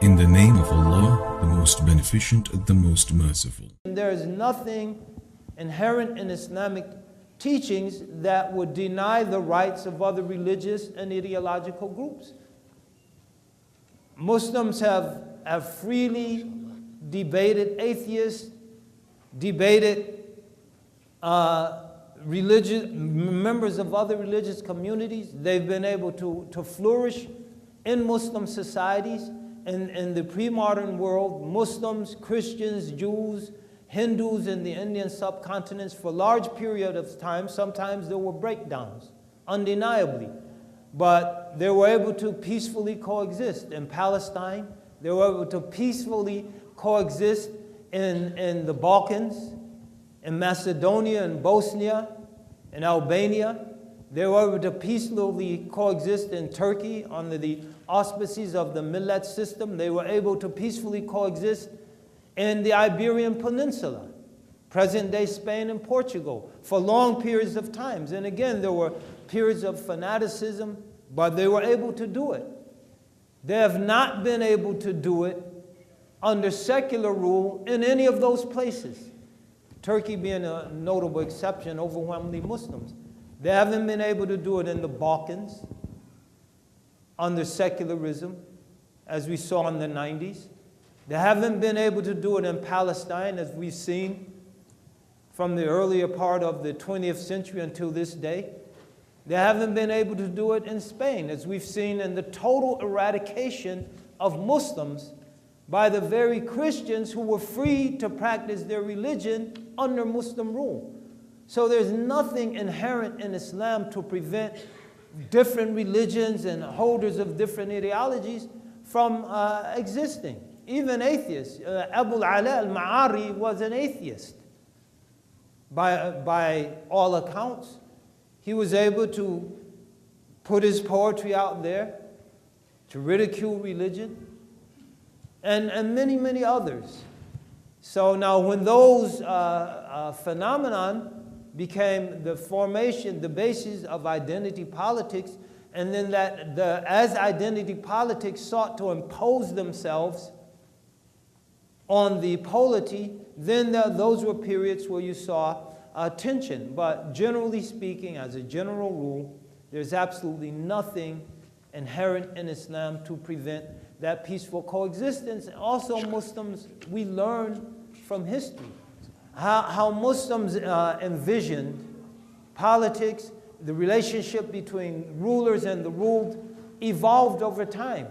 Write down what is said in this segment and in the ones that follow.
In the name of Allah, the most beneficent, the most merciful. There is nothing inherent in Islamic teachings that would deny the rights of other religious and ideological groups. Muslims have freely debated atheists, debated members of other religious communities. They've been able to flourish in Muslim societies. In the pre-modern world, Muslims, Christians, Jews, Hindus in the Indian subcontinents, for large periods of time, sometimes there were breakdowns, undeniably. But they were able to peacefully coexist in Palestine. They were able to peacefully coexist in the Balkans, in Macedonia, in Bosnia, in Albania. They were able to peacefully coexist in Turkey under the auspices of the Millet system. They were able to peacefully coexist in the Iberian Peninsula, present-day Spain and Portugal, for long periods of times. And again, there were periods of fanaticism, but they were able to do it. They have not been able to do it under secular rule in any of those places. Turkey being a notable exception, overwhelmingly Muslims. They haven't been able to do it in the Balkans under secularism, as we saw in the 90s. They haven't been able to do it in Palestine, as we've seen from the earlier part of the 20th century until this day. They haven't been able to do it in Spain, as we've seen in the total eradication of Muslims by the very Christians who were free to practice their religion under Muslim rule. So there's nothing inherent in Islam to prevent different religions and holders of different ideologies from existing. Even atheists. Abu al-Ala al-Ma'ari was an atheist. By all accounts, he was able to put his poetry out there, to ridicule religion, and many, many others. So now when those phenomenon became the formation, the basis of identity politics, and then as identity politics sought to impose themselves on the polity, then those were periods where you saw tension. But generally speaking, as a general rule, there's absolutely nothing inherent in Islam to prevent that peaceful coexistence. Also, Muslims, we learn from history how Muslims envisioned politics, the relationship between rulers and the ruled, evolved over time.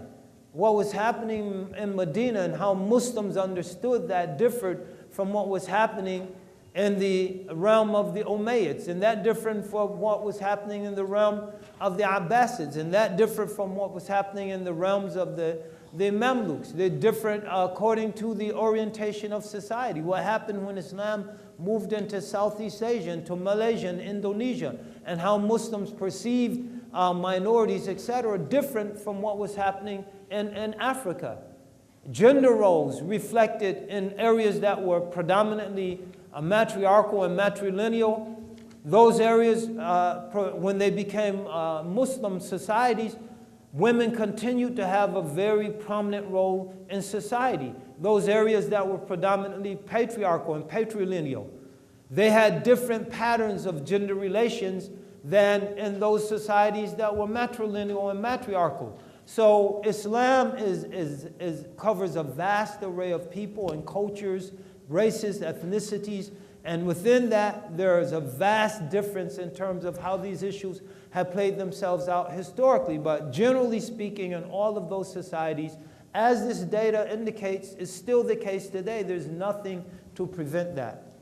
What was happening in Medina and how Muslims understood that differed from what was happening in the realm of the Umayyads, and that differed from what was happening in the realm of the Abbasids, and that differed from what was happening in the realms of the Mamluks. They're different according to the orientation of society. What happened when Islam moved into Southeast Asia, into Malaysia and Indonesia, and how Muslims perceived minorities, etc., different from what was happening in Africa. Gender roles reflected in areas that were predominantly matriarchal and matrilineal. Those areas, when they became Muslim societies, women continued to have a very prominent role in society. Those areas that were predominantly patriarchal and patrilineal, they had different patterns of gender relations than in those societies that were matrilineal and matriarchal. So Islam covers a vast array of people and cultures, races, ethnicities, and within that there is a vast difference in terms of how these issues have played themselves out historically. But generally speaking, in all of those societies, as this data indicates, is still the case today. There's nothing to prevent that.